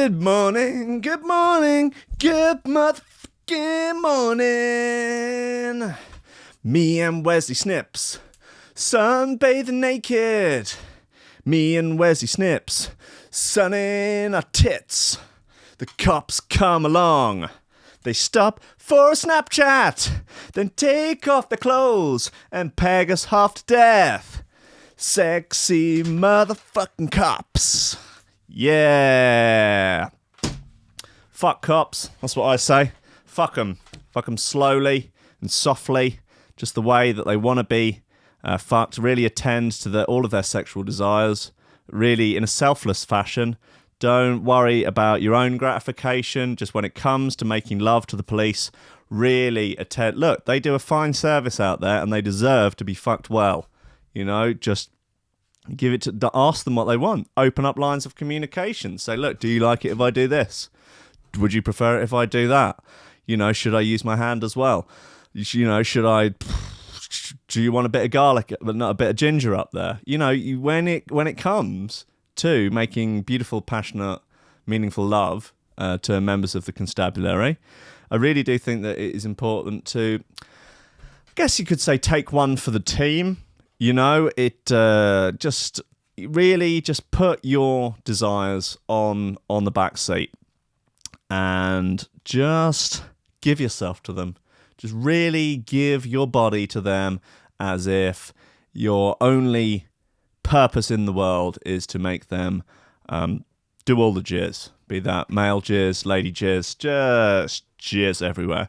Good morning, good morning, good motherfucking morning. Me and Wesley Snips, sunbathing naked. Me and Wesley Snips, sunning our tits. The cops come along. They stop for a Snapchat, then take off their clothes and peg us half to death. Sexy motherfucking cops. Yeah. Fuck cops, that's what I say. Fuck them. Fuck them slowly and softly, just the way that they want to be fucked. Really attend to all of their sexual desires, really in a selfless fashion. Don't worry about your own gratification. Just when it comes to making love to the police, really attend. Look, they do a fine service out there and they deserve to be fucked well. You know, just give it to, ask them what they want. Open up lines of communication. Say, look, do you like it if I do this? Would you prefer it if I do that? You know, should I use my hand as well? You know, should I... Do you want a bit of garlic, but not a bit of ginger up there? You know, when it comes to making beautiful, passionate, meaningful love to members of the constabulary, I really do think that it is important to, I guess you could say, take one for the team. You know, it just put your desires on the back seat and just give yourself to them. Just really give your body to them as if your only purpose in the world is to make them do all the jizz. Be that male jizz, lady jizz, just jizz everywhere.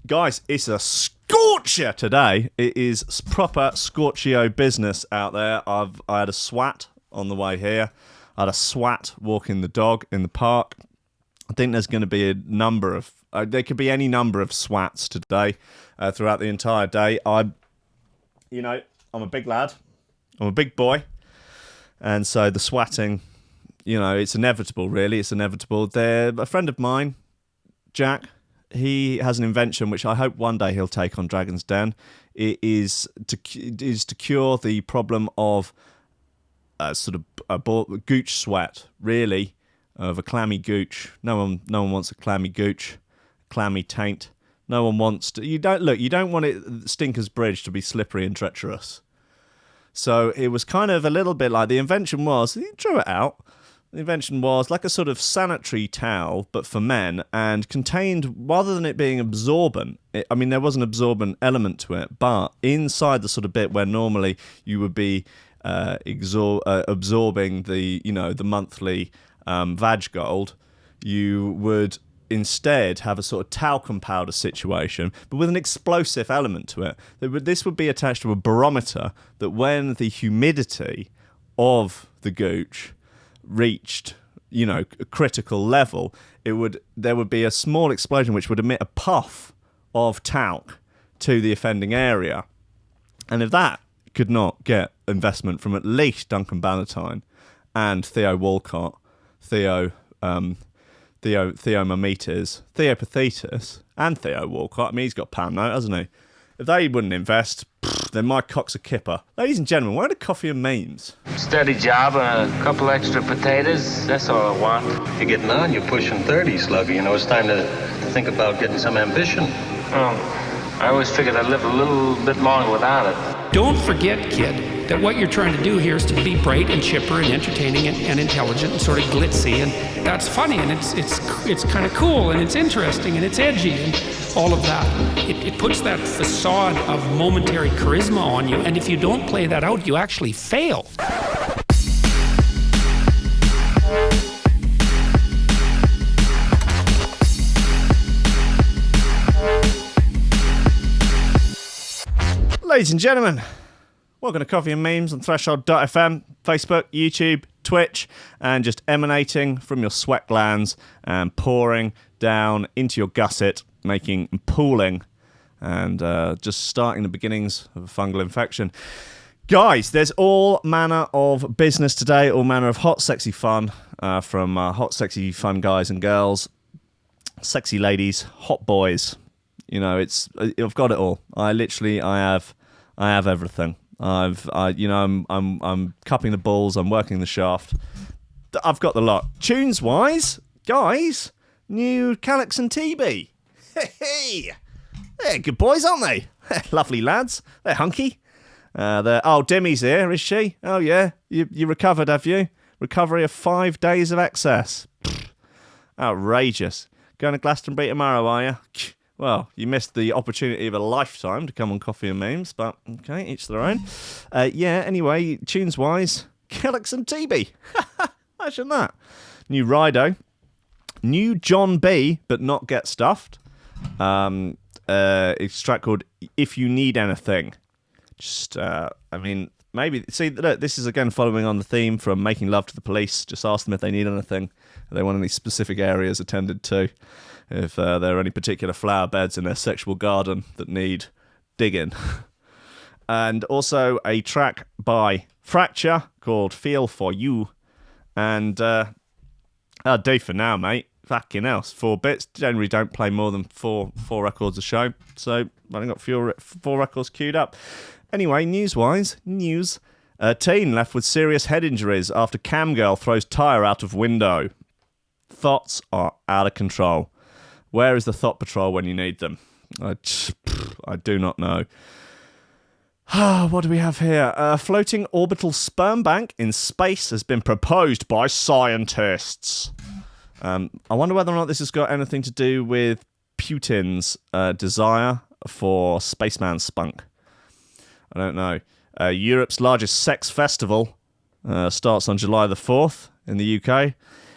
Guys, it's a scorcher today. It is proper Scorchio business out there. I had a swat on the way here. I had a swat walking the dog in the park. I think there's going to be a number of... there could be any number of swats today throughout the entire day. I'm a big lad. I'm a big boy. And so the swatting, you know, it's inevitable, really. It's inevitable. A friend of mine, Jack, he has an invention which I hope one day he'll take on Dragon's Den. It is to cure the problem of sort of a gooch sweat, really, of a clammy gooch. No one wants a clammy gooch, clammy taint. No one wants to. You don't want Stinker's Bridge to be slippery and treacherous. So it was kind of a little bit like the invention was. He drew it out. The invention was like a sort of sanitary towel, but for men, and contained, rather than it being absorbent, there was an absorbent element to it, but inside the sort of bit where normally you would be absorbing the monthly vag gold, you would instead have a sort of talcum powder situation, but with an explosive element to it. This would be attached to a barometer that when the humidity of the gooch reached, a critical level, there would be a small explosion which would emit a puff of talc to the offending area. And if that could not get investment from at least Duncan Ballantyne and Theo Walcott, Theo Mametes, Theo Pathetus, and Theo Walcott. He's got Pam now, hasn't he? If they wouldn't invest, then my cock's a kipper. Ladies and gentlemen, we're at a coffee and memes. Steady job and a couple extra potatoes. That's all I want. You're getting on. You're pushing 30, Slugger. You know, it's time to think about getting some ambition. Oh, I always figured I'd live a little bit longer without it. Don't forget, kid, that what you're trying to do here is to be bright and chipper and entertaining and intelligent and sort of glitzy, and that's funny, and it's kind of cool, and it's interesting, and it's edgy, and all of that. It puts that facade of momentary charisma on you, and if you don't play that out, you actually fail. Ladies and gentlemen, welcome to Coffee and Memes on Threshold.fm, Facebook, YouTube, Twitch, and just emanating from your sweat glands and pouring down into your gusset, making and pooling, and just starting the beginnings of a fungal infection. Guys, there's all manner of business today, all manner of hot, sexy fun from hot, sexy fun guys and girls, sexy ladies, hot boys. You know, I've got it all. I have everything. I'm cupping the balls. I'm working the shaft. I've got the lot. Tunes wise, guys, new Calyx and TB. Hey, they're good boys, aren't they? Lovely lads. They're hunky. Demi's here, is she? Oh, yeah. You recovered, have you? Recovery of 5 days of excess. Pfft. Outrageous. Going to Glastonbury tomorrow, are you? Well, you missed the opportunity of a lifetime to come on Coffee and Memes, but okay, each their own. Anyway, tunes-wise, Calyx and TB. Imagine that. New Rido. New John B, but not Get Stuffed. It's a track called If You Need Anything. Maybe... See, look, this is again following on the theme from Making Love to the Police. Just ask them if they need anything. If they want any specific areas attended to. If there are any particular flower beds in their sexual garden that need digging. And also a track by Fracture called Feel For You. And I'll do for now, mate. Fucking else. 4 bits. Generally don't play more than four records a show. So I've only got 4 records queued up. Anyway, news-wise, teen left with serious head injuries after cam girl throws tyre out of window. Thoughts are out of control. Where is the Thought Patrol when you need them? I do not know. What do we have here? A floating orbital sperm bank in space has been proposed by scientists. I wonder whether or not this has got anything to do with Putin's desire for spaceman spunk. I don't know. Europe's largest sex festival starts on July the 4th in the UK.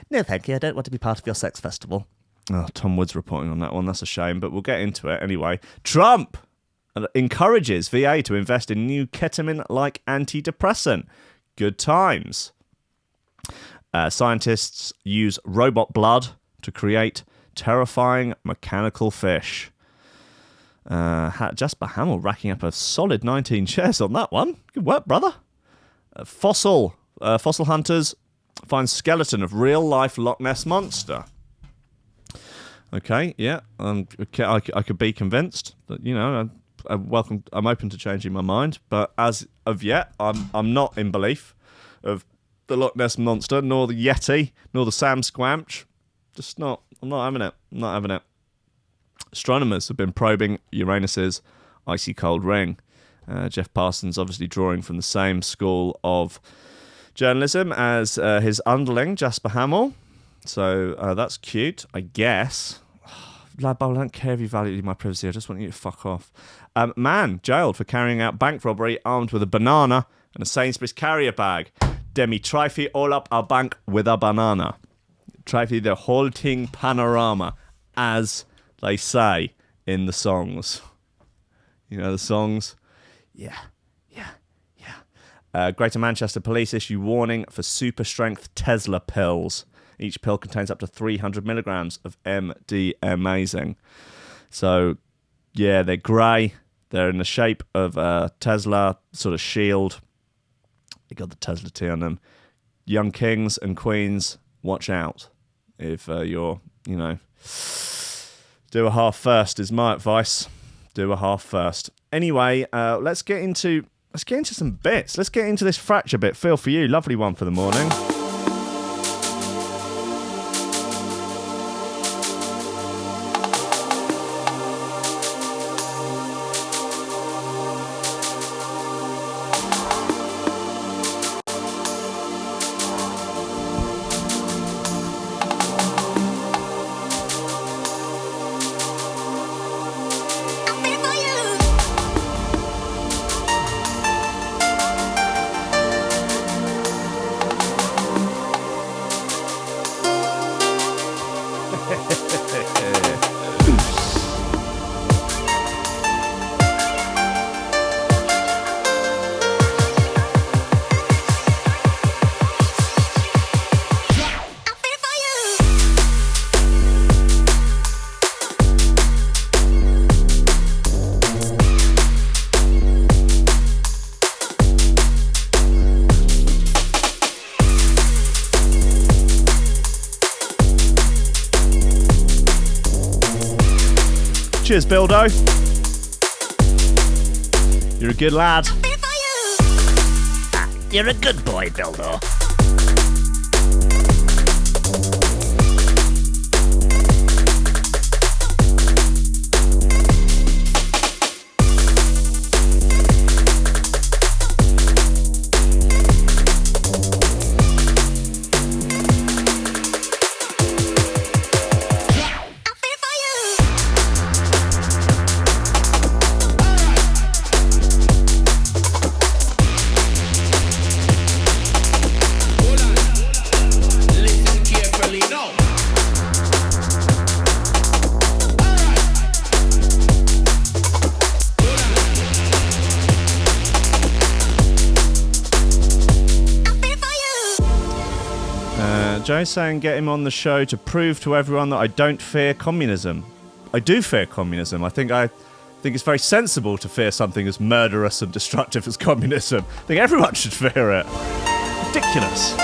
No, thank you. I don't want to be part of your sex festival. Oh, Tom Wood's reporting on that one. That's a shame, but we'll get into it anyway. Trump encourages VA to invest in new ketamine-like antidepressant. Good times. Scientists use robot blood to create terrifying mechanical fish. Jasper Hamill racking up a solid 19 shares on that one. Good work, brother. Fossil hunters find skeleton of real-life Loch Ness monster. Okay, yeah, I could be convinced, but I'm open to changing my mind. But as of yet, I'm not in belief of the Loch Ness monster, nor the Yeti, nor the Sam Squamch. Just not. I'm not having it. I'm not having it. Astronomers have been probing Uranus's icy cold ring. Jeff Parsons obviously drawing from the same school of journalism as his underling, Jasper Hamill. So that's cute, I guess. Lad, I don't care if you value my privacy. I just want you to fuck off. Man jailed for carrying out bank robbery armed with a banana and a Sainsbury's carrier bag. Demi trify all up our bank with a banana. Trify the whole thing panorama, as they say in the songs. You know the songs? Yeah. Greater Manchester Police issue warning for super strength Tesla pills. Each pill contains up to 300 milligrams of MDMA. So, yeah, they're grey. They're in the shape of a Tesla sort of shield. They got the Tesla T on them. Young kings and queens, watch out. If you're, do a half first is my advice. Do a half first. Anyway, let's get into some bits. Let's get into this Fracture bit. Feel for you. Lovely one for the morning. Cheers, Bildo. You're a good lad. You're a good boy, Bildo. Joe saying get him on the show to prove to everyone that I don't fear communism. I do fear communism. I think it's very sensible to fear something as murderous and destructive as communism. I think everyone should fear it. Ridiculous.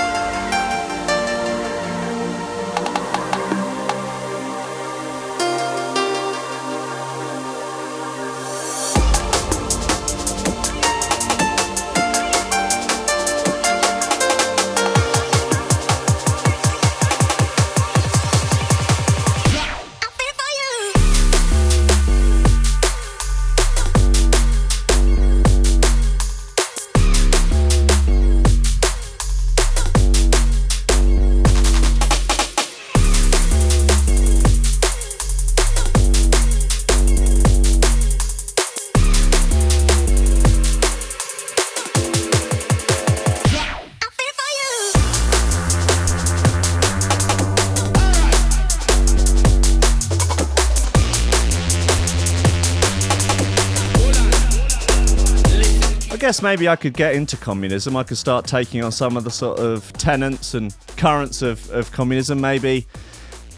I guess maybe I could get into communism. I could start taking on some of the sort of tenets and currents of communism. Maybe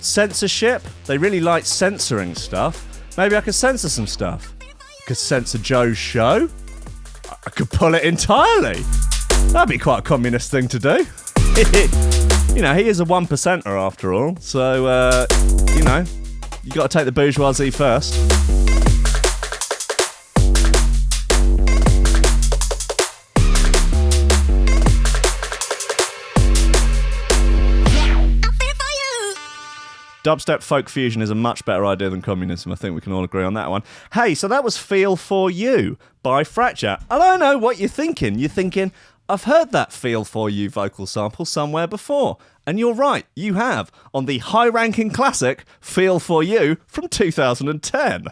censorship. They really like censoring stuff. Maybe I could censor some stuff. I could censor Joe's show. I could pull it entirely. That'd be quite a communist thing to do. You know, he is a 1%er after all. So, you know, you got to take the bourgeoisie first. Dubstep folk fusion is a much better idea than communism. I think we can all agree on that one. Hey, so that was Feel For You by Fracture. And I know what you're thinking. You're thinking, I've heard that Feel For You vocal sample somewhere before. And you're right, you have, on the high-ranking classic Feel For You from 2010.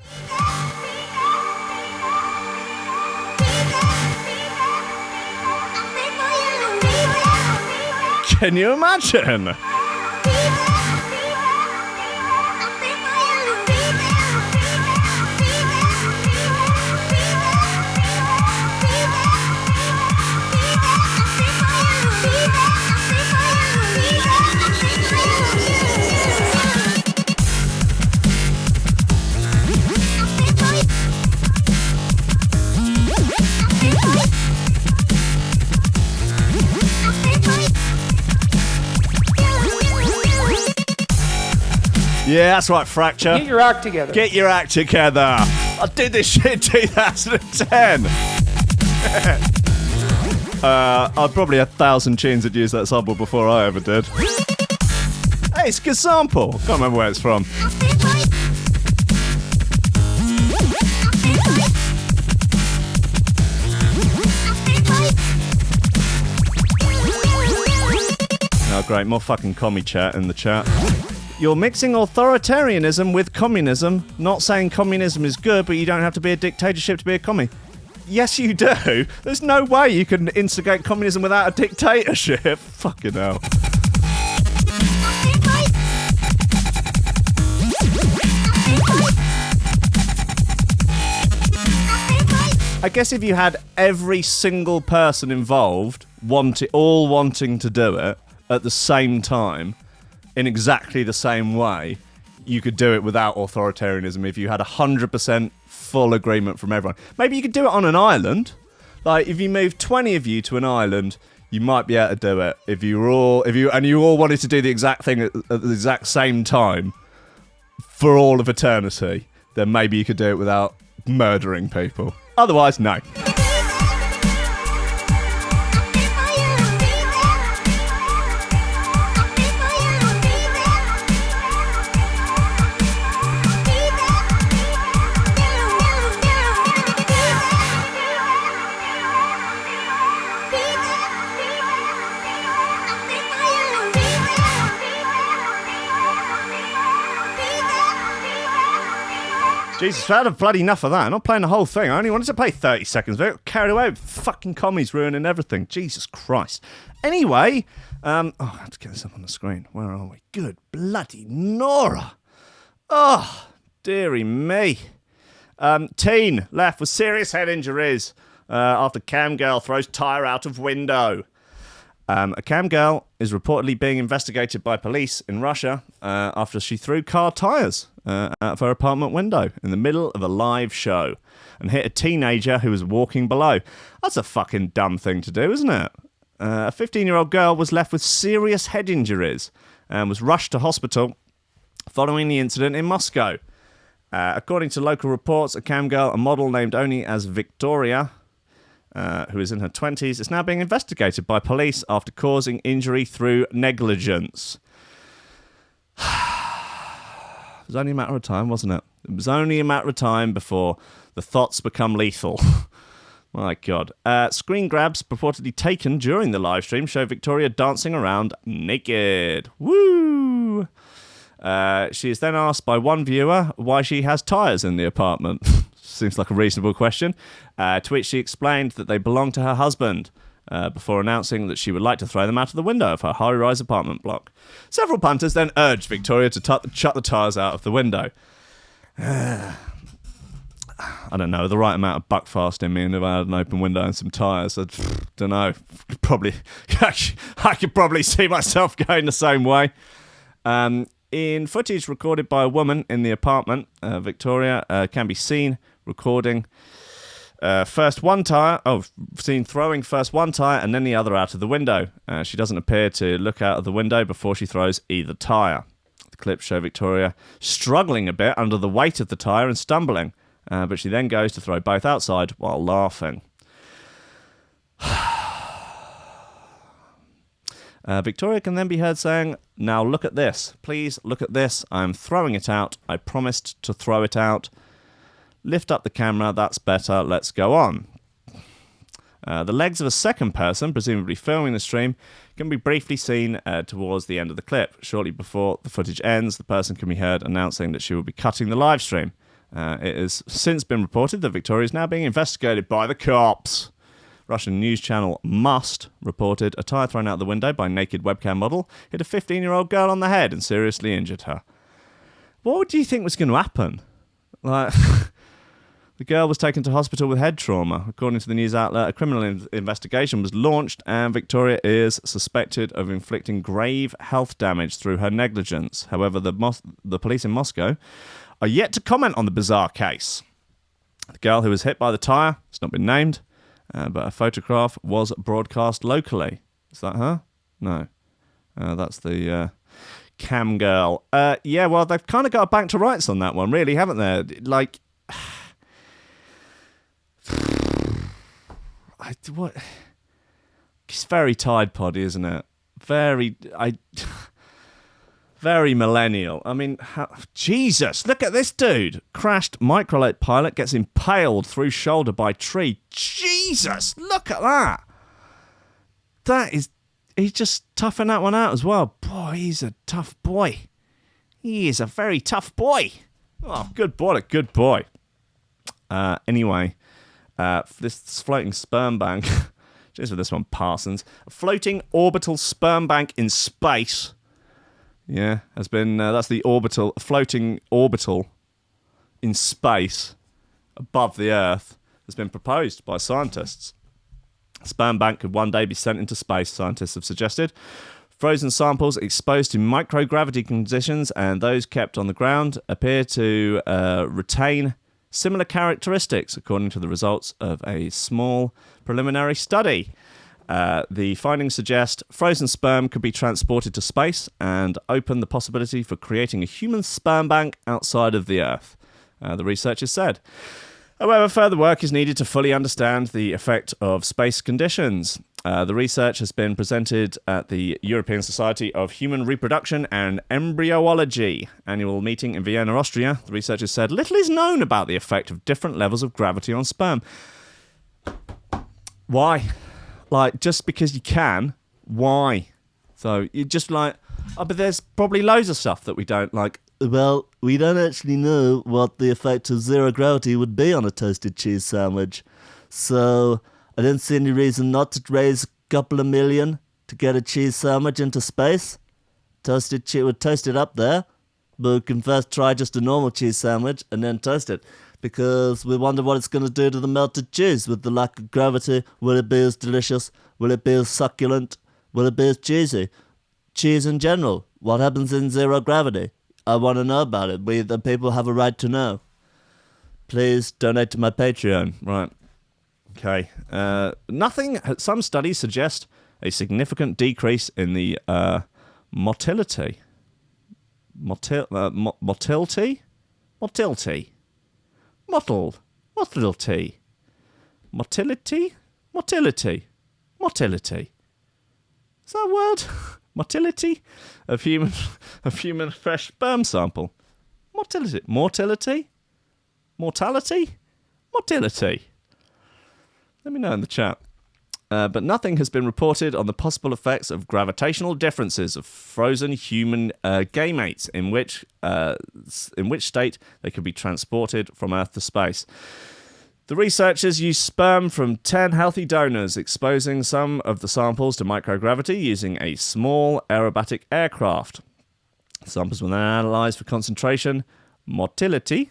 Can you imagine? Yeah, that's right, Fracture. Get your act together. Get your act together. I did this shit in 2010. I'd probably 1,000 tunes that used that sample before I ever did. Hey, it's a good sample. Can't remember where it's from. Oh, great. More fucking commie chat in the chat. You're mixing authoritarianism with communism. Not saying communism is good, but you don't have to be a dictatorship to be a commie. Yes, you do. There's no way you can instigate communism without a dictatorship. Fucking hell. I guess if you had every single person involved wanting to do it at the same time, in exactly the same way, you could do it without authoritarianism if you had 100% full agreement from everyone. Maybe you could do it on an island. Like, if you moved 20 of you to an island, you might be able to do it. If you all wanted to do the exact thing at the exact same time for all of eternity, then maybe you could do it without murdering people. Otherwise, no. Jesus, I had bloody enough of that. I'm not playing the whole thing. I only wanted to play 30 seconds of it. Carried away with fucking commies ruining everything. Jesus Christ. Anyway, I have to get this up on the screen. Where are we? Good bloody Nora. Oh, dearie me. Teen left with serious head injuries after Cam girl throws tyre out of window. A cam girl is reportedly being investigated by police in Russia after she threw car tyres out of her apartment window in the middle of a live show and hit a teenager who was walking below. That's a fucking dumb thing to do, isn't it? A 15-year-old girl was left with serious head injuries and was rushed to hospital following the incident in Moscow. According to local reports, a cam girl, a model named only as Victoria, who is in her 20s, is now being investigated by police after causing injury through negligence. It was only a matter of time, wasn't it? It was only a matter of time before the thoughts become lethal. My God. Screen grabs purportedly taken during the live stream show Victoria dancing around naked. Woo! She is then asked by one viewer why she has tyres in the apartment. Seems like a reasonable question. To which she explained that they belong to her husband, before announcing that she would like to throw them out of the window of her high-rise apartment block. Several punters then urged Victoria to chuck the tyres out of the window. I don't know, the right amount of buckfast in me, and if I had an open window and some tyres, I don't know. I could probably see myself going the same way. In footage recorded by a woman in the apartment, Victoria can be seen recording seen throwing first one tyre and then the other out of the window. She doesn't appear to look out of the window before she throws either tyre. The clips show Victoria struggling a bit under the weight of the tyre and stumbling, but she then goes to throw both outside while laughing. Victoria can then be heard saying, "Now look at this. Please look at this. I'm throwing it out. I promised to throw it out. Lift up the camera. That's better. Let's go on." The legs of a second person, presumably filming the stream, can be briefly seen towards the end of the clip. Shortly before the footage ends, the person can be heard announcing that she will be cutting the live stream. It has since been reported that Victoria is now being investigated by the cops. Russian news channel Must reported a tyre thrown out the window by a naked webcam model hit a 15-year-old girl on the head and seriously injured her. What do you think was going to happen? The girl was taken to hospital with head trauma. According to the news outlet, a criminal investigation was launched and Victoria is suspected of inflicting grave health damage through her negligence. However, the police in Moscow are yet to comment on the bizarre case. The girl who was hit by the tyre has not been named, but a photograph was broadcast locally. Is that her? No. That's the cam girl. Yeah, well, they've kind of got back to rights on that one, really, haven't they? Like, what? It's very Tide Poddy, isn't it? Very millennial. I mean, Jesus, look at this dude. Crashed microlight pilot gets impaled through shoulder by tree. Jesus, look at that. He's just toughing that one out as well. Boy, he's a tough boy. He is a very tough boy. Oh, good boy, good boy. Anyway, this floating sperm bank. Cheers for this one, Parsons. A floating orbital sperm bank in space. Yeah, has been, that's the floating orbital in space above the Earth has been proposed by scientists. A sperm bank could one day be sent into space, scientists have suggested. Frozen samples exposed to microgravity conditions and those kept on the ground appear to retain similar characteristics, according to the results of a small preliminary study. The findings suggest frozen sperm could be transported to space and open the possibility for creating a human sperm bank outside of the Earth, the researchers said. However, further work is needed to fully understand the effect of space conditions. The research has been presented at the European Society of Human Reproduction and Embryology annual meeting in Vienna, Austria. The researchers said little is known about the effect of different levels of gravity on sperm. Why? Like, just because you can, why? So you're just like, oh, but there's probably loads of stuff that we don't like. Well, we don't actually know what the effect of zero gravity would be on a toasted cheese sandwich. So I don't see any reason not to raise a couple of million to get a cheese sandwich into space. Toasted cheese, would toast it up there, but we can first try just a normal cheese sandwich and then toast it. Because we wonder what it's going to do to the melted cheese with the lack of gravity. Will it be as delicious? Will it be as succulent? Will it be as cheesy? Cheese in general. What happens in zero gravity? I want to know about it. We, the people, have a right to know. Please donate to my Patreon. Right. Okay. Nothing. Some studies suggest a significant decrease in the motility. Motility? Motility. Motility. Motility? Motility. Motility. Is that a word? Motility of human fresh sperm sample. Motility. Mortality? Mortality? Motility. Let me know in the chat. But nothing has been reported on the possible effects of gravitational differences of frozen human gametes, in which state they could be transported from Earth to space. The researchers used sperm from 10 healthy donors, exposing some of the samples to microgravity using a small aerobatic aircraft. Samples were then analysed for concentration, motility,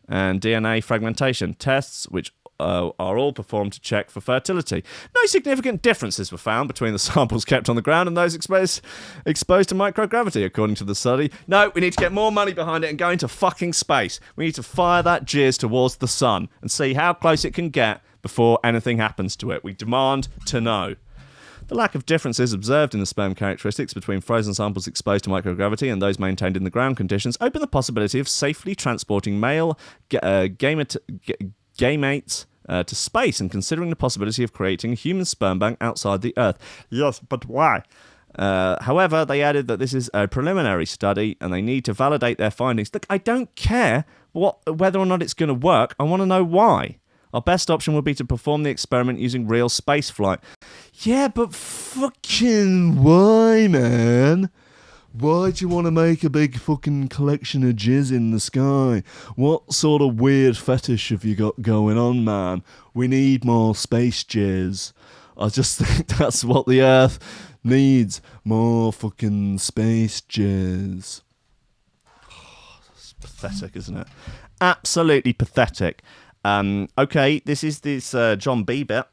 and DNA fragmentation tests, which are all performed to check for fertility. No significant differences were found between the samples kept on the ground and those exposed to microgravity, according to the study. No, we need to get more money behind it and go into fucking space. We need to fire that jizz towards the sun and see how close it can get before anything happens to it. We demand to know. The lack of differences observed in the sperm characteristics between frozen samples exposed to microgravity and those maintained in the ground conditions open the possibility of safely transporting male gametes to space and considering the possibility of creating a human sperm bank outside the Earth. Yes, but why? However, they added that this is a preliminary study and they need to validate their findings. Look, I don't care whether or not it's going to work. I want to know why. Our best option would be to perform the experiment using real spaceflight. Yeah, but fucking why, man? Why do you want to make a big fucking collection of jizz in the sky? What sort of weird fetish have you got going on, man? We need more space jizz. I just think that's what the Earth needs. More fucking space jizz. Oh, that's pathetic, isn't it? Absolutely pathetic. Okay, this is this John B bit.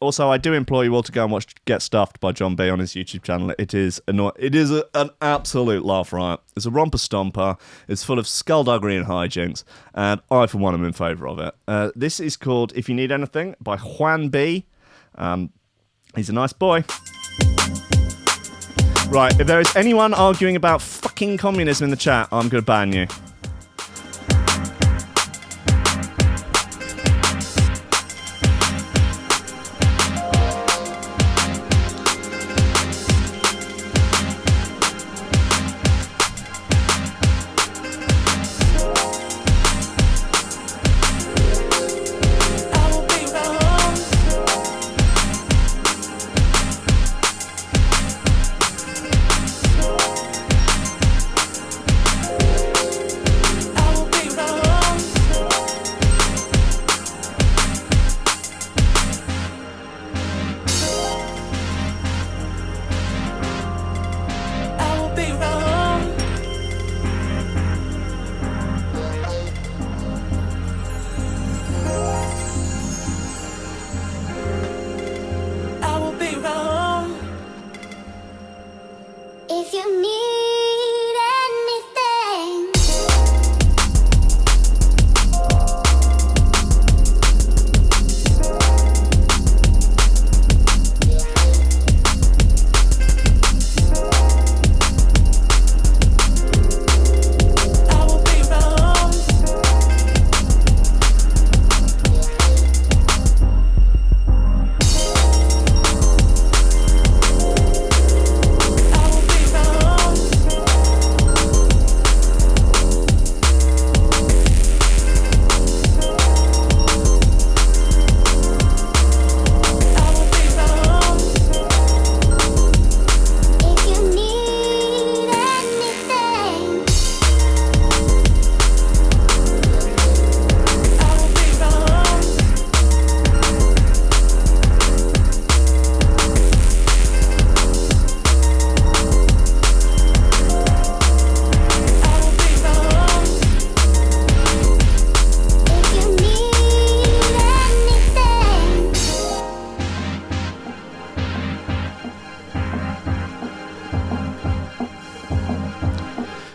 Also, I do implore you all to go and watch Get Stuffed by John B on his YouTube channel. It is an absolute laugh riot. It's a romper stomper. It's full of skullduggery and hijinks, and I, for one, am in favour of it. This is called If You Need Anything by Juan B. He's a nice boy. Right, if there is anyone arguing about fucking communism in the chat, I'm going to ban you.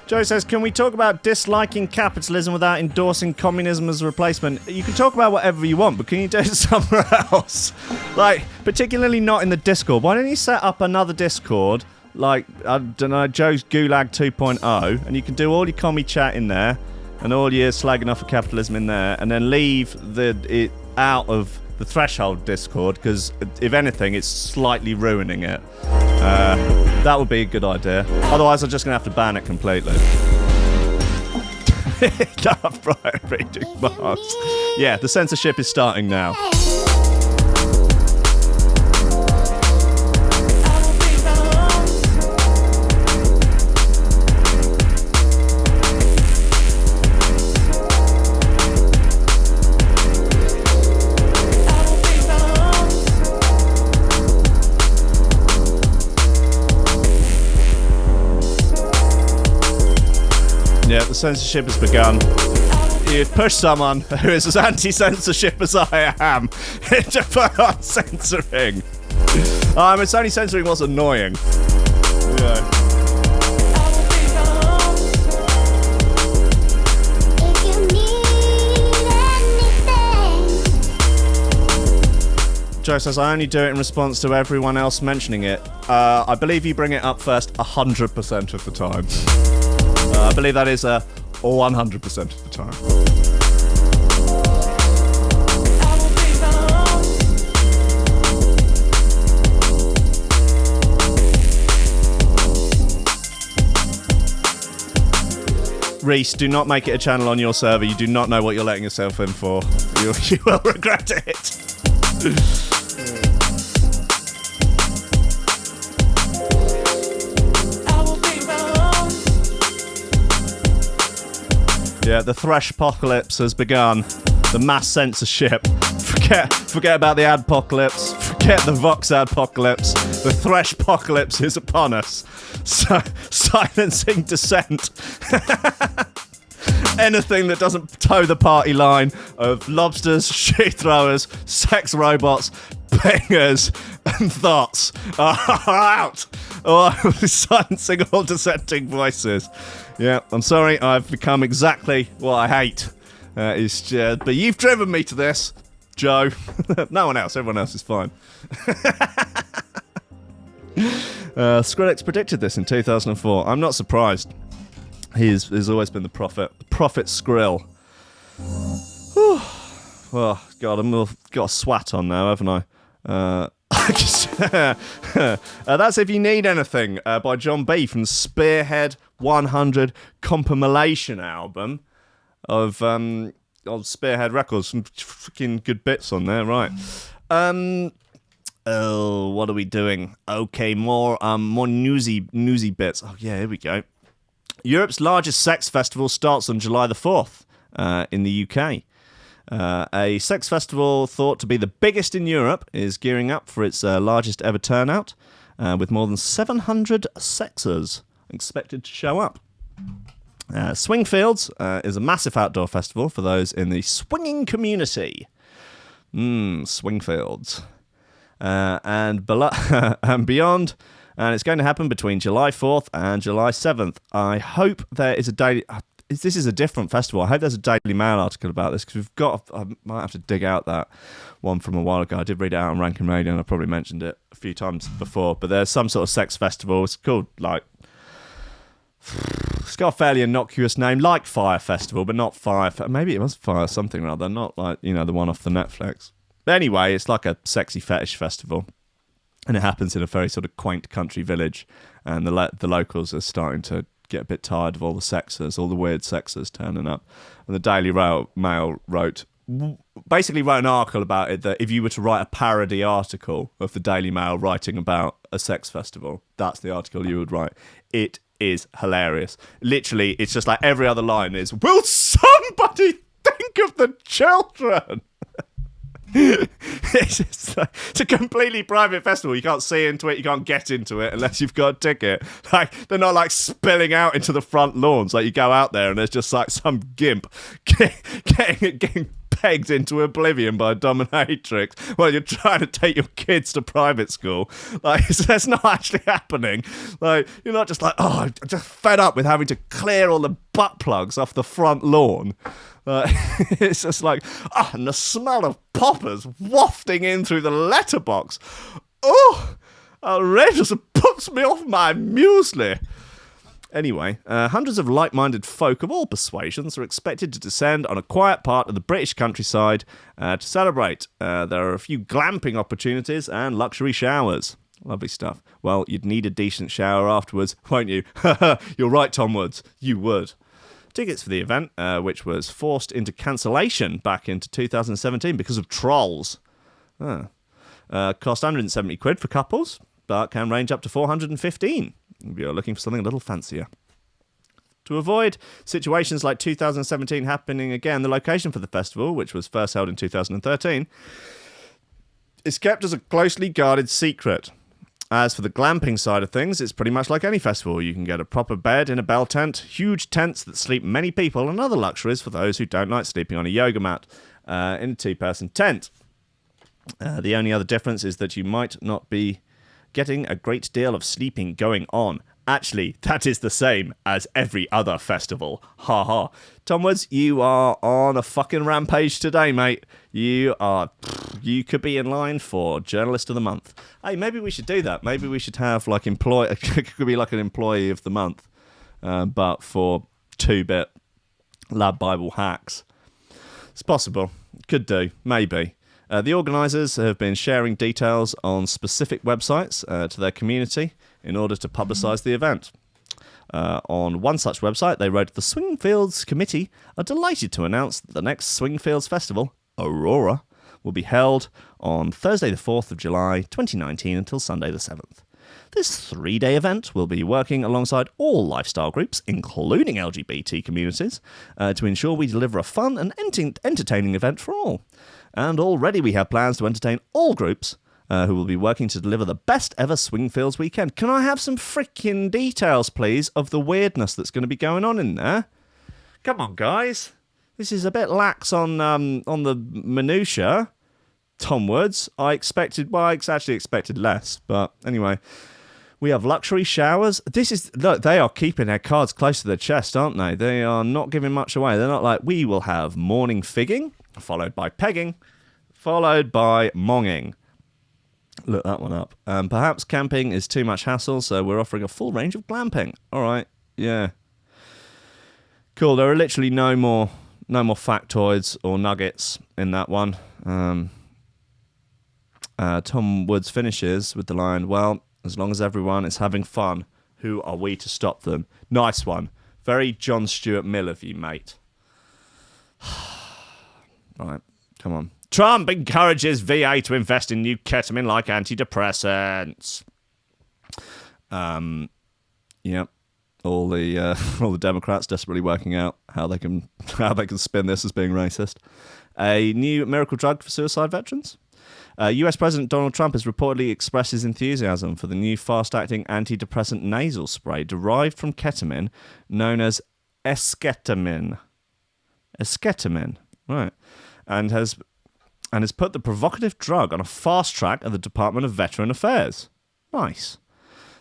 Joe says, can we talk about disliking capitalism without endorsing communism as a replacement? You can talk about whatever you want, but can you do it somewhere else? Like, particularly not in the Discord. Why don't you set up another Discord, like, I don't know, Joe's Gulag 2.0, and you can do all your commie chat in there, and all your slagging off of capitalism in there, and then leave it out of the Threshold Discord, because if anything, it's slightly ruining it. That would be a good idea. Otherwise, I'm just going to have to ban it completely. Enough, right, reading marks. Yeah, the censorship is starting now. Yeah, the censorship has begun. You push someone who is as anti-censorship as I am into put on censoring. It's only censoring what's annoying. Yeah. Joe says, I only do it in response to everyone else mentioning it. I believe you bring it up first 100% of the time. I believe that is 100% of the time. Reece, do not make it a channel on your server. You do not know what you're letting yourself in for. You will regret it. Yeah, the Threshpocalypse has begun. The mass censorship. Forget about the adpocalypse. Forget the Vox adpocalypse. The Threshpocalypse is upon us. So, silencing dissent. Anything that doesn't toe the party line of lobsters, shoe throwers, sex robots, bangers, and thoughts are out. Or silencing all dissenting voices. Yeah, I'm sorry, I've become exactly what I hate. But you've driven me to this, Joe. No one else, everyone else is fine. Skrillex predicted this in 2004. I'm not surprised. He's always been the prophet. The prophet Skrill. Oh, God, got a swat on now, haven't I? That's If You Need Anything by John B from Spearhead 100 compilation album of Spearhead Records. Some freaking good bits on there, right? Oh, what are we doing? Okay, more newsy bits. Oh yeah, here we go. Europe's largest sex festival starts on July the 4th in the UK. A sex festival thought to be the biggest in Europe is gearing up for its largest ever turnout, with more than 700 sexers expected to show up. Swingfields is a massive outdoor festival for those in the swinging community. Swingfields. And beyond. And it's going to happen between July 4th and July 7th. I hope there is a daily... This is a different festival. I hope there's a Daily Mail article about this, because I might have to dig out that one from a while ago. I did read it out on Rankin Radio, and I probably mentioned it a few times before. But there's some sort of sex festival. It's called, like... It's got a fairly innocuous name, like Fire Festival, but not Fire... Maybe it was Fire something or other, not like, the one off the Netflix. But anyway, it's like a sexy fetish festival. And it happens in a very sort of quaint country village. And the locals are starting to get a bit tired of all the sexers, all the weird sexers turning up. And the Daily Mail basically wrote an article about it, that if you were to write a parody article of the Daily Mail writing about a sex festival, that's the article you would write. It is hilarious. Literally, it's just like every other line is, will somebody think of the children? It's a completely private festival. You can't see into it, you can't get into it unless you've got a ticket. Like, they're not like spilling out into the front lawns. Like, you go out there and there's just like some gimp getting pegged into oblivion by a dominatrix while you're trying to take your kids to private school. Like, that's not actually happening. Like, you're not just like, oh, I'm just fed up with having to clear all the butt plugs off the front lawn. It's just like, and the smell of poppers wafting in through the letterbox. Oh, outrageous. It puts me off my muesli. Anyway, hundreds of like-minded folk of all persuasions are expected to descend on a quiet part of the British countryside to celebrate. There are a few glamping opportunities and luxury showers. Lovely stuff. Well, you'd need a decent shower afterwards, won't you? You're right, Tom Woods. You would. Tickets for the event, which was forced into cancellation back into 2017 because of trolls. Cost 170 quid for couples, but can range up to 415 if you're looking for something a little fancier. To avoid situations like 2017 happening again, the location for the festival, which was first held in 2013, is kept as a closely guarded secret. As for the glamping side of things, it's pretty much like any festival. You can get a proper bed in a bell tent, huge tents that sleep many people, and other luxuries for those who don't like sleeping on a yoga mat in a two-person tent. The only other difference is that you might not be getting a great deal of sleeping going on. Actually, that is the same as every other festival. Ha ha. Tom Woods, you are on a fucking rampage today, mate. You could be in line for Journalist of the Month. Hey, maybe we should do that. Maybe we should have like it could be like an Employee of the Month, but for 2-bit lab Bible hacks. It's possible. Could do. Maybe. The organisers have been sharing details on specific websites to their community in order to publicise the event. On one such website, they wrote, "The Swingfields Committee are delighted to announce that the next Swingfields Festival, Aurora, will be held on Thursday the 4th of July 2019 until Sunday the 7th. This 3-day event will be working alongside all lifestyle groups, including LGBT communities, to ensure we deliver a fun and entertaining event for all. And already we have plans to entertain all groups who will be working to deliver the best ever Swingfields weekend." Can I have some freaking details, please, of the weirdness that's going to be going on in there? Come on, guys. This is a bit lax on the minutiae. Tom Woods. I actually expected less, but anyway. We have luxury showers. Look, they are keeping their cards close to their chest, aren't they? They are not giving much away. They're not like, we will have morning figging, followed by pegging, followed by monging. Look that one up. Perhaps camping is too much hassle, so we're offering a full range of glamping. All right, yeah. Cool, there are literally no more factoids or nuggets in that one. Tom Woods finishes with the line, "Well, as long as everyone is having fun, who are we to stop them?" Nice one. Very John Stuart Mill of you, mate. Right, come on. "Trump encourages VA to invest in new ketamine-like antidepressants." Yep. All the Democrats desperately working out how they can spin this as being racist. A new miracle drug for suicide veterans. US President Donald Trump has reportedly expressed his enthusiasm for the new fast-acting antidepressant nasal spray derived from ketamine, known as esketamine. Esketamine, right? And has put the provocative drug on a fast track at the Department of Veteran Affairs. Nice.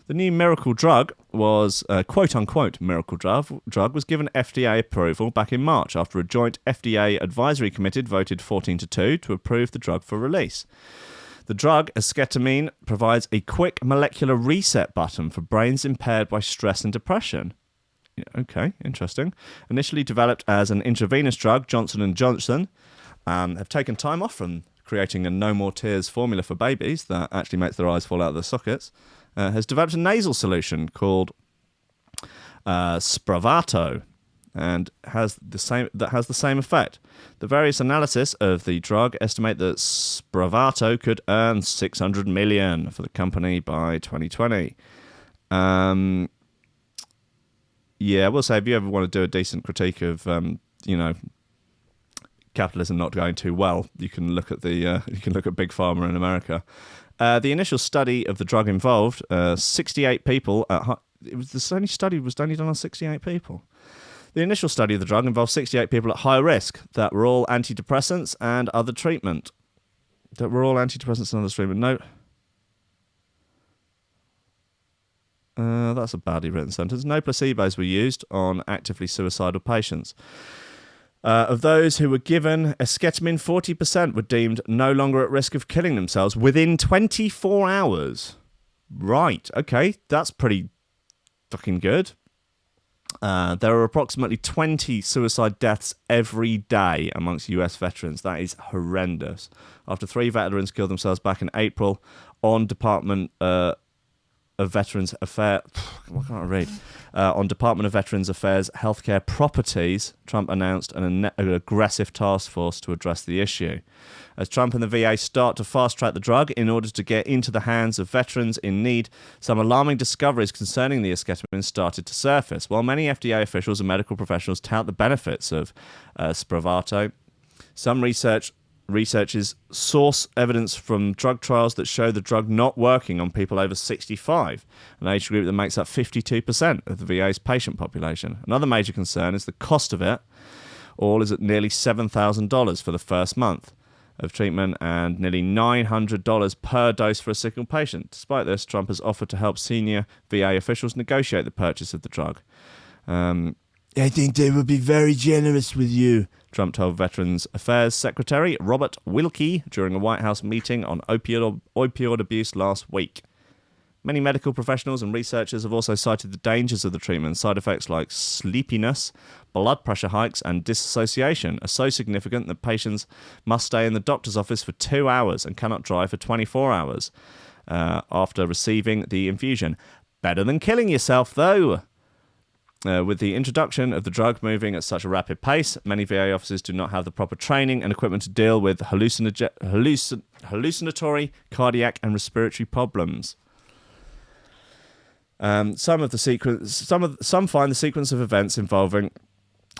The new miracle drug was, quote-unquote miracle drug, was given FDA approval back in March after a joint FDA advisory committee voted 14-2 to approve the drug for release. The drug, esketamine, provides a quick molecular reset button for brains impaired by stress and depression. Okay, interesting. Initially developed as an intravenous drug, Johnson & Johnson have taken time off from creating a No More Tears formula for babies that actually makes their eyes fall out of their sockets. Has developed a nasal solution called Spravato, and has the same effect. The various analysis of the drug estimate that Spravato could earn $600 million for the company by 2020. Yeah, I will say, if you ever want to do a decent critique of, capitalism not going too well, you can look at Big Pharma in America. The initial study of the drug involved 68 people. The only study was only done on 68 people. The initial study of the drug involved 68 people at high risk that were all antidepressants and other treatment. No. That's a badly written sentence. No placebos were used on actively suicidal patients. Of those who were given esketamine, 40% were deemed no longer at risk of killing themselves within 24 hours. Right, okay, that's pretty fucking good. There are approximately 20 suicide deaths every day amongst US veterans. That is horrendous. After 3 veterans killed themselves back in April on Department of Veterans Affairs. What can't I read? On Department of Veterans Affairs healthcare properties, Trump announced an aggressive task force to address the issue. As Trump and the VA start to fast-track the drug in order to get into the hands of veterans in need, some alarming discoveries concerning the esketamine started to surface. While many FDA officials and medical professionals tout the benefits of Spravato, some researchers source evidence from drug trials that show the drug not working on people over 65, an age group that makes up 52% of the VA's patient population. Another major concern is the cost of it. All is at nearly $7,000 for the first month of treatment and nearly $900 per dose for a single patient. Despite this, Trump has offered to help senior VA officials negotiate the purchase of the drug. I think they will be very generous with you, Trump told Veterans Affairs Secretary Robert Wilkie during a White House meeting on opioid abuse last week. Many medical professionals and researchers have also cited the dangers of the treatment. Side effects like sleepiness, blood pressure hikes, and dissociation are so significant that patients must stay in the doctor's office for 2 hours and cannot drive for 24 hours after receiving the infusion. Better than killing yourself, though. With the introduction of the drug moving at such a rapid pace, many VA officers do not have the proper training and equipment to deal with hallucinatory, cardiac, and respiratory problems. Some find the sequence of events involving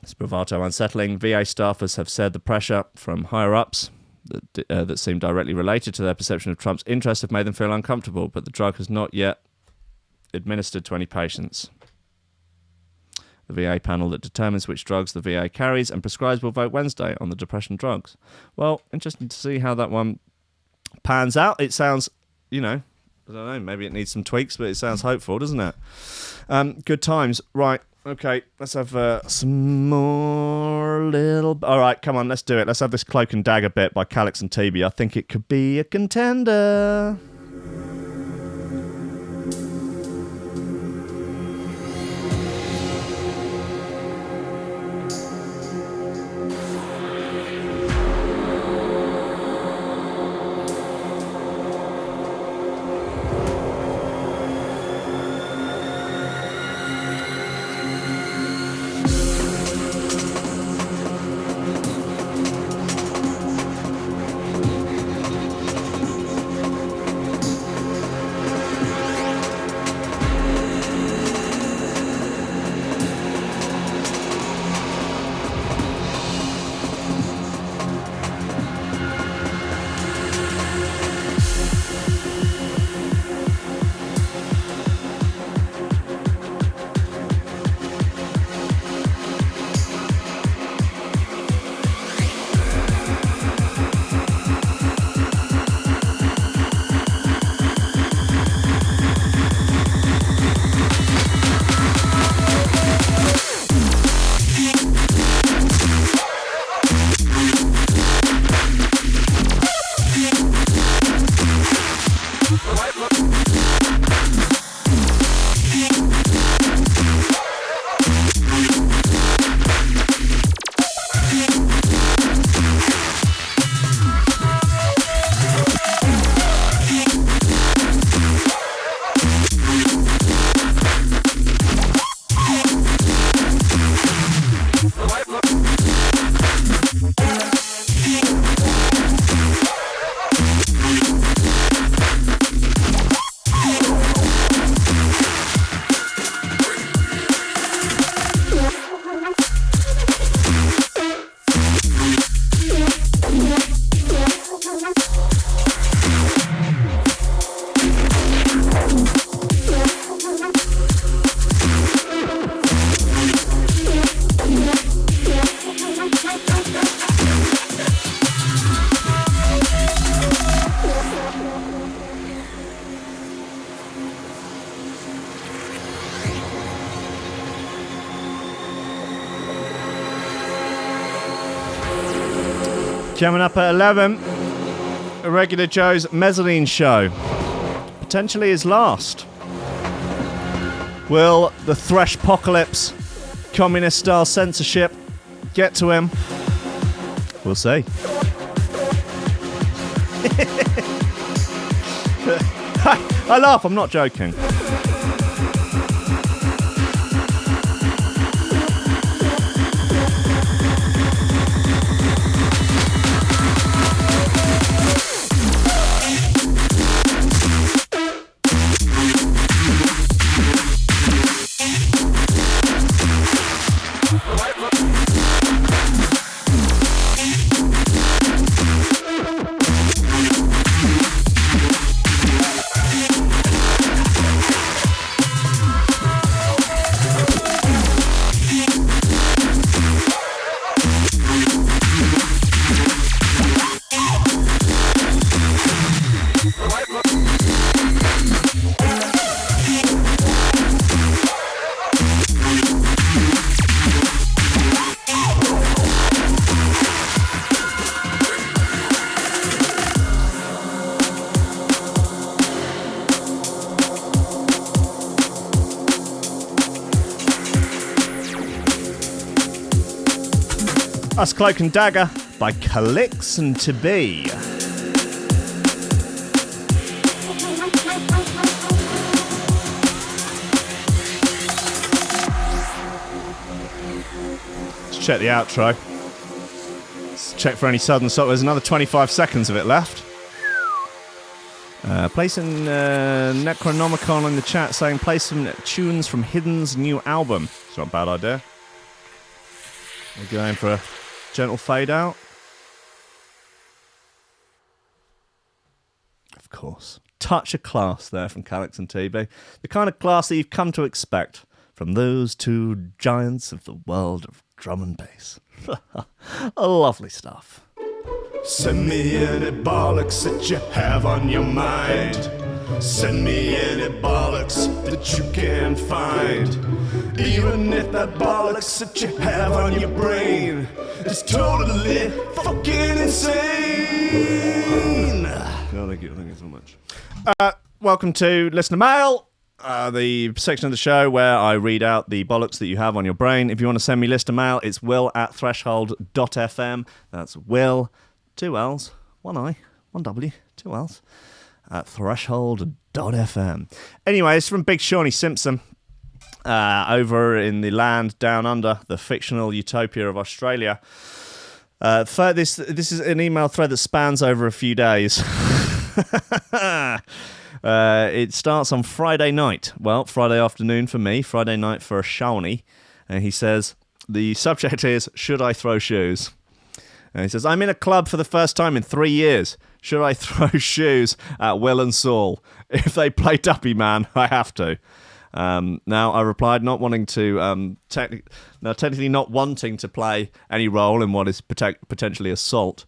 Spravato unsettling. VA staffers have said the pressure from higher ups that seem directly related to their perception of Trump's interest have made them feel uncomfortable, but the drug has not yet administered to any patients. The VA panel that determines which drugs the VA carries and prescribes will vote Wednesday on the depression drugs. Well, interesting to see how that one pans out. It sounds, I don't know, maybe it needs some tweaks, but it sounds hopeful, doesn't it? Good times. Right, okay, let's have some more little... All right, come on, let's do it. Let's have this Cloak and Dagger bit by Calix and TB. I think it could be a contender. Coming up at 11, Irregular Joe's mezzanine show. Potentially his last. Will the Threshpocalypse communist-style censorship get to him? We'll see. I laugh, I'm not joking. Us Cloak and Dagger by Calix and To Be. Let's check the outro. Let's check for any sudden stop. There's another 25 seconds of it left. Placing Necronomicon in the chat saying play some tunes from Hidden's new album. It's not a bad idea. We're going for a gentle fade out. Of course. Touch of class there from Calix and TB. The kind of class that you've come to expect from those two giants of the world of drum and bass. Lovely stuff. Send me any bollocks that you have on your mind. Send me any bollocks that you can find. Even if that bollocks that you have on your brain is totally fucking insane. No, thank you so much. Welcome to Listener Mail, the section of the show where I read out the bollocks that you have on your brain. If you want to send me listener mail, it's will@threshold.fm. That's will, 2 L's, 1 I, 1 W, 2 L's, at threshold.fm. Anyway, it's from Big Shawnee Simpson. Over in the land down under, the fictional utopia of Australia. This is an email thread that spans over a few days. It starts on Friday night. Well, Friday afternoon for me, Friday night for Shawnee. And he says, the subject is, should I throw shoes? And he says, I'm in a club for the first time in 3 years. Should I throw shoes at Will and Saul? If they play Duppy Man, I have to. Now, I replied, not wanting to, technically not wanting to play any role in what is potentially assault.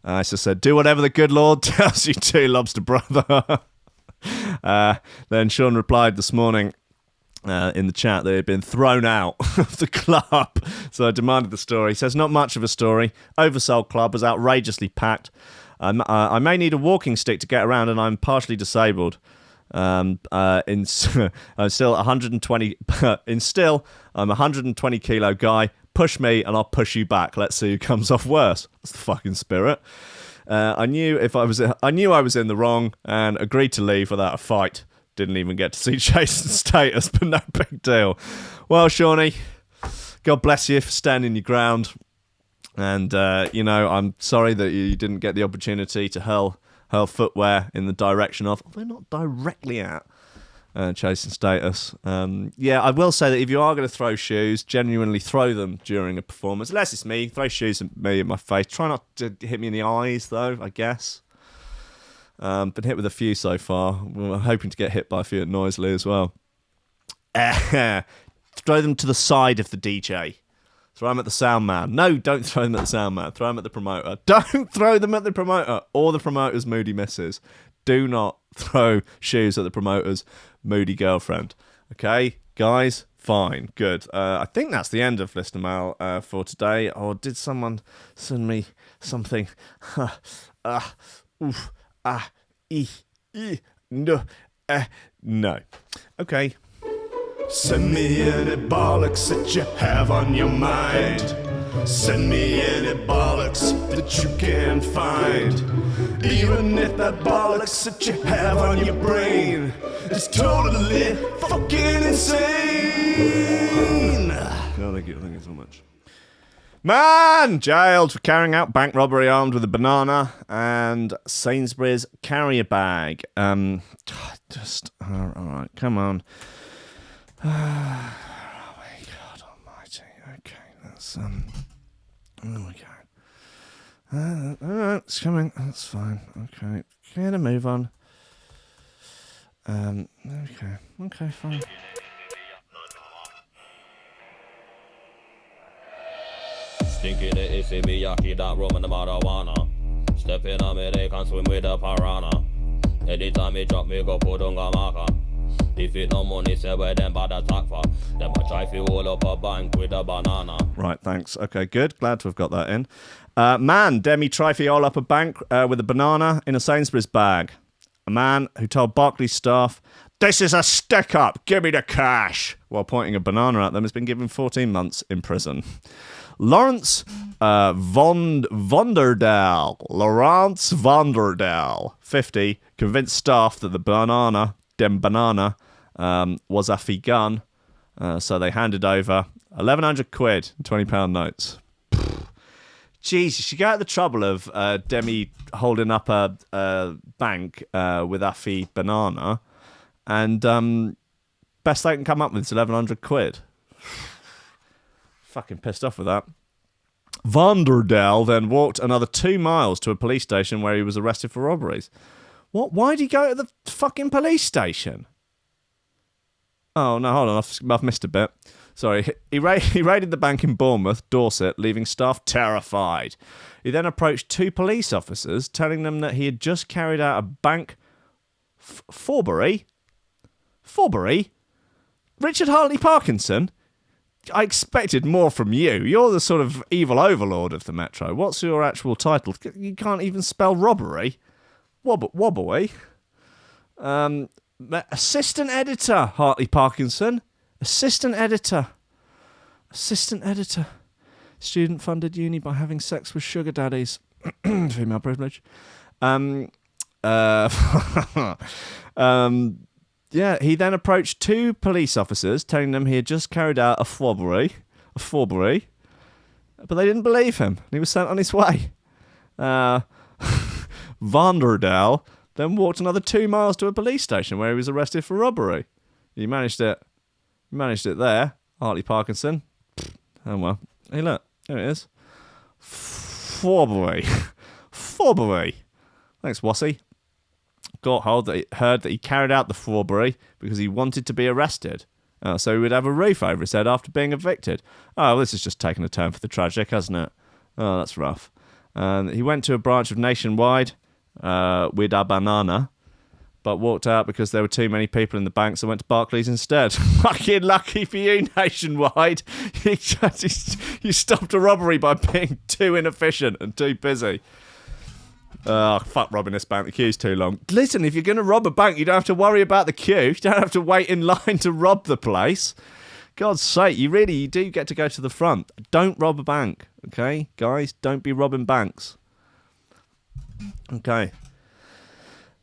I just said, do whatever the good Lord tells you to, lobster brother. Then Sean replied this morning in the chat that he had been thrown out of the club. So I demanded the story. He says, not much of a story. Oversold club was outrageously packed. I may need a walking stick to get around, and I'm partially disabled. I'm still 120. I'm a 120 kilo guy. Push me, and I'll push you back. Let's see who comes off worse. That's the fucking spirit. I knew I was in the wrong, and agreed to leave without a fight. Didn't even get to see Jason's status, but no big deal. Well, Shawnee, God bless you for standing your ground. And, I'm sorry that you didn't get the opportunity to hurl footwear in the direction of, although not directly at, Jason's status. I will say that if you are going to throw shoes, genuinely throw them during a performance. Unless it's me, throw shoes at me in my face. Try not to hit me in the eyes, though, I guess. Been hit with a few so far. We're hoping to get hit by a few at Noisley as well. Throw them to the side of the DJ. Throw them at the sound man. No, don't throw them at the sound man. Throw them at the promoter. Don't throw them at the promoter or the promoter's moody missus. Do not throw shoes at the promoter's moody girlfriend. Okay, guys, Fine, good. I think that's the end of listener mail for today. Or did someone send me something? No. Okay. Send me any bollocks that you have on your mind. Send me any bollocks that you can find. Even if that bollocks that you have on your brain is totally fucking insane. No, thank you so much. Man jailed for carrying out bank robbery armed with a banana and Sainsbury's carrier bag. All right, come on. Oh my God Almighty. Okay, that's there we go. It's coming. That's fine. Okay, gonna move on. Okay, fine. Stinky the issy miyaki that rum and the marijuana. Step in on me, they can swim with the piranha. Anytime me drop me go put on a marker. If it no money, say where them bad attack for. Them a try to hold up a bank with a banana. Right, thanks. Okay, good. Glad to have got that in. Man, Demi try to hold up a bank with a banana in a Sainsbury's bag. A man who told Barclays staff, "This is a stick-up, give me the cash," while pointing a banana at them, has been given 14 months in prison. Laurence Vanderdal, 50, convinced staff that the banana was a fee gun, so they handed over 1,100 quid in £20 notes. Jesus, you go out the trouble of Demi holding up a bank with a fee banana, and best they can come up with is 1,100 quid. Fucking pissed off with that. Vanderdal then walked another 2 miles to a police station where he was arrested for robberies. What? Why did he go to the fucking police station? Oh, no, hold on. I've missed a bit. Sorry. He raided the bank in Bournemouth, Dorset, leaving staff terrified. He then approached 2 police officers, telling them that he had just carried out a bank... Forbury? Richard Hartley Parkinson? I expected more from you. You're the sort of evil overlord of the Metro. What's your actual title? You can't even spell robbery. Wobbly. Assistant editor, Hartley Parkinson. Assistant editor. Student funded uni by having sex with sugar daddies. Female privilege. Yeah, he then approached 2 police officers, telling them he had just carried out a forgery, but they didn't believe him. He was sent on his way. Vanderdal then walked another 2 miles to a police station where he was arrested for robbery. He managed it there, Hartley Parkinson. Oh well. Hey look, there it is. Forgery. Thanks, Wassy. Got heard that he carried out the forgery because he wanted to be arrested, so he would have a roof over his head after being evicted. Oh, this has just taken a turn for the tragic, hasn't it? Oh, that's rough. He went to a branch of Nationwide with a banana, but walked out because there were too many people in the bank, so went to Barclays instead. Fucking lucky for you, Nationwide. You stopped a robbery by being too inefficient and too busy. Oh, fuck robbing this bank. The queue's too long. Listen, if you're going to rob a bank, you don't have to worry about the queue. You don't have to wait in line to rob the place. God's sake, you do get to go to the front. Don't rob a bank, okay? Guys, don't be robbing banks. Okay.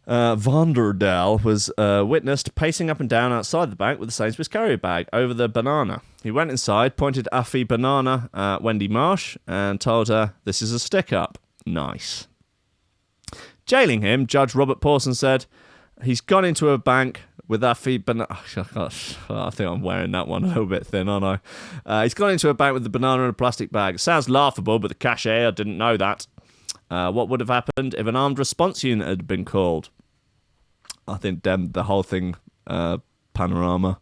Vanderdal was witnessed pacing up and down outside the bank with a Sainsbury's carrier bag over the banana. He went inside, pointed Affy banana at Wendy Marsh, and told her, "This is a stick-up." Nice. Jailing him, Judge Robert Pawson said, "He's gone into a bank with Affy banana." I think I'm wearing that one a little bit thin, aren't I? He's gone into a bank with the banana in a plastic bag. It sounds laughable, but the cashier didn't know that. What would have happened if an armed response unit had been called? I think the whole thing, panorama.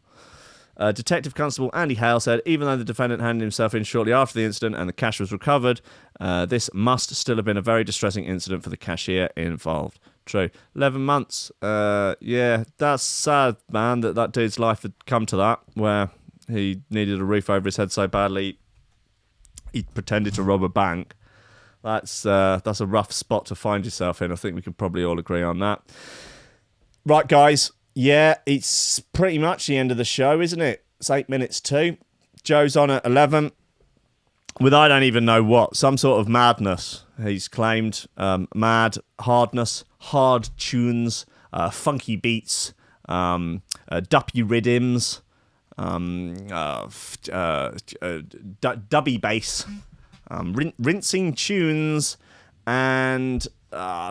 Detective Constable Andy Hale said, even though the defendant handed himself in shortly after the incident and the cash was recovered, this must still have been a very distressing incident for the cashier involved. True. 11 months. Yeah, that's sad, man, that dude's life had come to that, where He needed a roof over his head so badly he pretended to rob a bank. That's a rough spot to find yourself in. I think we can probably all agree on that. Right, guys. Yeah, it's pretty much the end of the show, isn't it? It's 8 minutes to. Joe's on at 11 with I don't even know what. Some sort of madness. He's claimed mad hardness, hard tunes, funky beats, duppy rhythms, dubby bass, rinsing tunes, and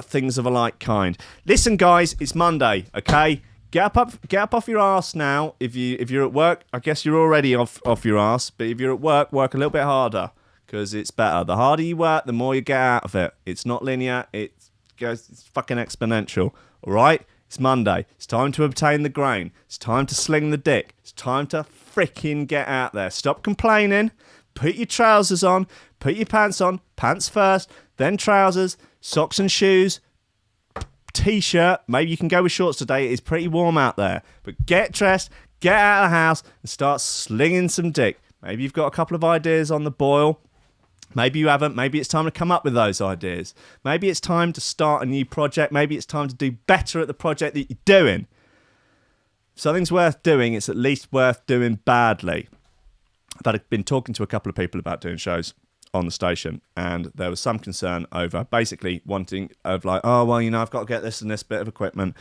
things of a like kind. Listen, guys, it's Monday, okay? Get up off your ass now. If you're at work, I guess you're already off your ass. But if you're at work a little bit harder because it's better. The harder you work, the more you get out of it. It's not linear. It's fucking exponential. All right. It's Monday. It's time to obtain the grain. It's time to sling the dick. It's time to freaking get out there. Stop complaining. Put your trousers on. Put your pants on. Pants first, then trousers, socks and shoes. T-shirt, maybe you can go with shorts today. It is pretty warm out there, but get dressed, get out of the house and start slinging some dick. Maybe you've got a couple of ideas on the boil, maybe you haven't. Maybe it's time to come up with those ideas. Maybe it's time to start a new project. Maybe it's time to do better at the project that you're doing. If something's worth doing, it's at least worth doing badly. I've been talking to a couple of people about doing shows on the station, and there was some concern over basically wanting of like, oh well, I've got to get this and this bit of equipment,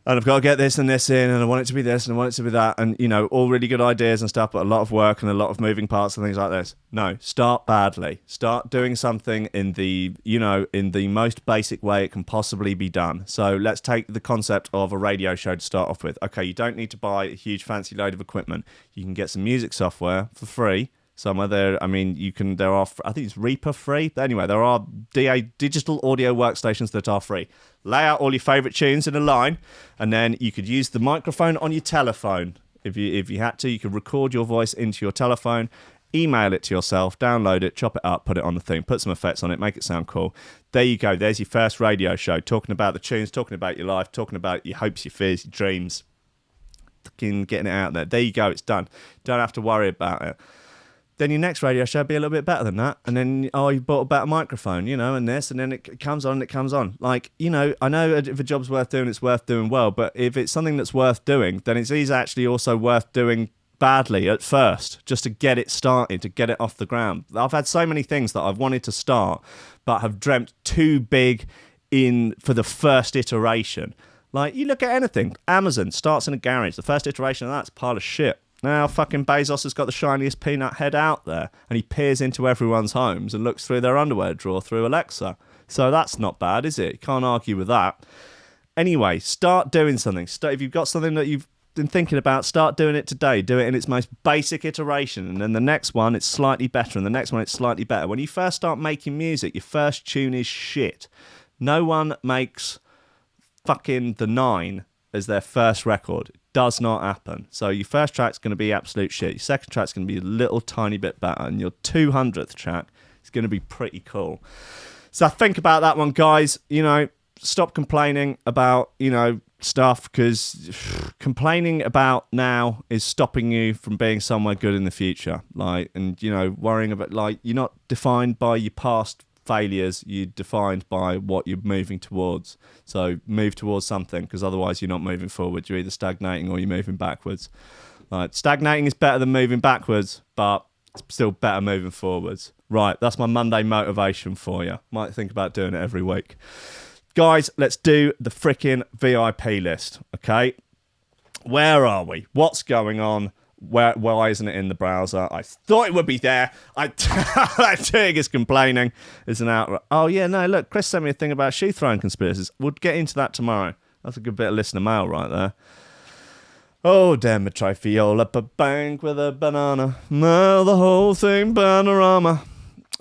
and I've got to get this and this in, and I want it to be this and I want it to be that, and all really good ideas and stuff, but a lot of work and a lot of moving parts and things like this. No, start badly. Start doing something in the in the most basic way it can possibly be done. So let's take the concept of a radio show to start off with. Okay, you don't need to buy a huge fancy load of equipment. You can get some music software for free somewhere there. I mean, there are, I think it's Reaper free. But anyway, there are digital audio workstations that are free. Lay out all your favourite tunes in a line, and then you could use the microphone on your telephone. If you had to, you could record your voice into your telephone, email it to yourself, download it, chop it up, put it on the thing, put some effects on it, make it sound cool. There you go. There's your first radio show, talking about the tunes, talking about your life, talking about your hopes, your fears, your dreams. Fucking getting it out there. There you go. It's done. Don't have to worry about it. Then your next radio show will be a little bit better than that. And then, you bought a better microphone, and this, and then it comes on and it comes on. Like, I know if a job's worth doing, it's worth doing well. But if it's something that's worth doing, then it's actually also worth doing badly at first, just to get it started, to get it off the ground. I've had so many things that I've wanted to start, but have dreamt too big for the first iteration. Like, you look at anything. Amazon starts in a garage. The first iteration of that's a pile of shit. Now fucking Bezos has got the shiniest peanut head out there, and he peers into everyone's homes and looks through their underwear drawer through Alexa. So that's not bad, is it? You can't argue with that. Anyway, start doing something. If you've got something that you've been thinking about, start doing it today. Do it in its most basic iteration, and then the next one it's slightly better, and the next one it's slightly better. When you first start making music, your first tune is shit. No one makes fucking The Nine as their first record. Does not happen. So your first track's going to be absolute shit. Your second track's going to be a little tiny bit better, and your 200th track is going to be pretty cool. So think about that one, guys. Stop complaining about stuff, because complaining about now is stopping you from being somewhere good in the future. Worrying about you're not defined by your past failures, you're defined by what you're moving towards. So move towards something, because otherwise you're not moving forward. You're either stagnating or you're moving backwards. Stagnating is better than moving backwards, but it's still better moving forwards. Right, that's my Monday motivation for you. Might think about doing it every week. Guys, let's do the freaking VIP list, okay? Where are we? What's going on? Why isn't it in the browser? I thought it would be there. Tig is complaining. It's an outright. Oh, yeah, no, look, Chris sent me a thing about shoe throwing conspiracies. We'll get into that tomorrow. That's a good bit of listener mail right there. Oh, damn a trifiola, up a bank with a banana. No, the whole thing panorama.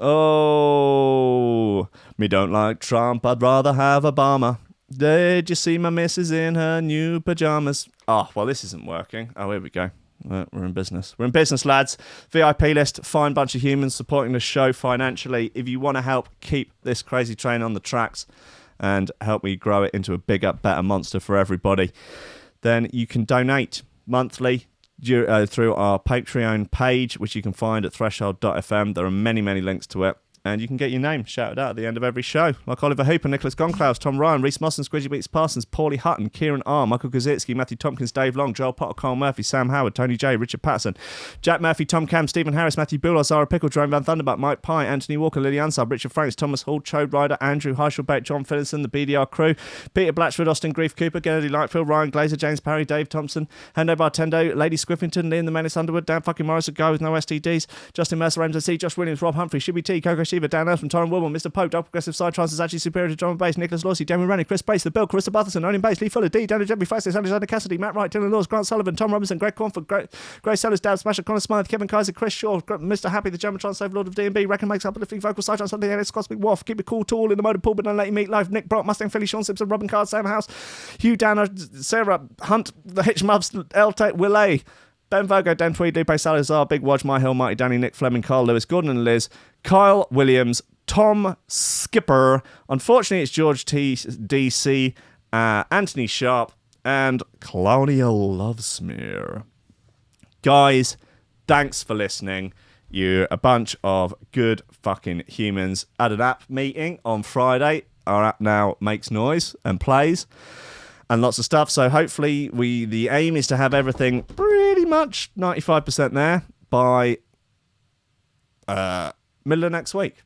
Oh, me don't like Trump, I'd rather have Obama. Did you see my missus in her new pajamas? Oh, well, this isn't working. Oh, here we go. We're in business. We're in business, lads. VIP list, fine bunch of humans supporting the show financially. If you want to help keep this crazy train on the tracks and help me grow it into a bigger, better monster for everybody, then you can donate monthly through our Patreon page, which you can find at threshold.fm. There are many, many links to it. And you can get your name shouted out at the end of every show. Like Oliver Hooper, Nicholas Goncalves, Tom Ryan, Reece Mosson, Squidgy Beats Parsons, Pauly Hutton, Ciarán R, Michael Kedzierski, Matthew Tomkins, Dave Long, Joel Potter, Colm Murphy, Sam Howard, Tony J, Richard Patterson, Jack Murphy, Tom Camm, Stephen Harris, Matthieu Boulard, Zara Pickle, Jeroen Van Thunderbutt, Mike Pye, Anthony Walker, Lily Unsub, Richard Franks, Thomas Hall, Chode Ryder, Andrew Heichelbech, John Finison, the BDR Crew, Peter Blatchford, Austin Grief Cooper, Gennady Lightfield, Ryan Glazer, James Parry, Dave Thompson, Hendo Bartendo, Lady Squiffington, Liam the Menace Underwood, Dan fucking Morris, a guy with no STDs, Justin Mercer, MC, Josh Williams, Rob Humphrey, Shibby T, Coco Shiva, Dan Earth from Taran Wilmore, Mr. Pope, Double Progressive Side Trance is actually superior to drum and bass, Nicolas Lorcy, Dameon Rayner, Kris Breaks, The Bill, Karissa Barthelson, Owning Bass, Lee Fuller, D, Daniel Jeffrey, Faces, Alexander Cassidy, Matt Wright, Dylan Laws, Grant Sullivan, Tom Robinson, Greg Cornford, Grace Sellers, Dab Smasher, Connor Smythe, Kevin Kaiser, Chris Shaw, Mr. Happy, the German Trance Overlord of D&B, Reckon makes uplifting vocal side trance, something Alex Cosmic Wolf, Keep It Cool, Tool, In the Motor Pool, But Don't Let You Meet Live, Nick Brock, Mustang Philly, Sean Simpson, Robin Card, Sam House, Hugh Danner, Sarah Hunt, The Hitch Muffs, L-Tech, Willay, Ben Virgo, Dan Tweed, Lupe Salazar, Big Wodge, My Hill, Mighty Danny, Nick Fleming, Carl Lewis, Gordon and Liz, Kyle Williams, Tom Skipper, unfortunately it's George T. DC, Anthony Sharp, and Claudia Lovesmere. Guys, thanks for listening. You're a bunch of good fucking humans. At an app meeting on Friday. Our app now makes noise and plays and lots of stuff. So hopefully the aim is to have everything pretty much 95% there by middle of next week.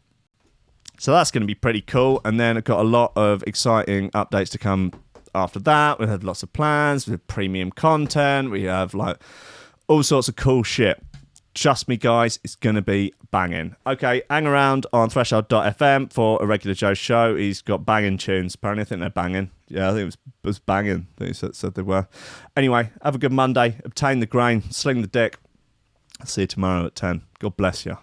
So that's going to be pretty cool. And then I've got a lot of exciting updates to come after that. We've had lots of plans. We have premium content. We have like all sorts of cool shit. Trust me, guys, it's going to be banging. Okay, hang around on threshold.fm for a regular Joe show. He's got banging tunes. Apparently, I think they're banging. Yeah, I think it was banging. I think he said they were. Anyway, have a good Monday. Obtain the grain. Sling the dick. I'll see you tomorrow at 10. God bless you.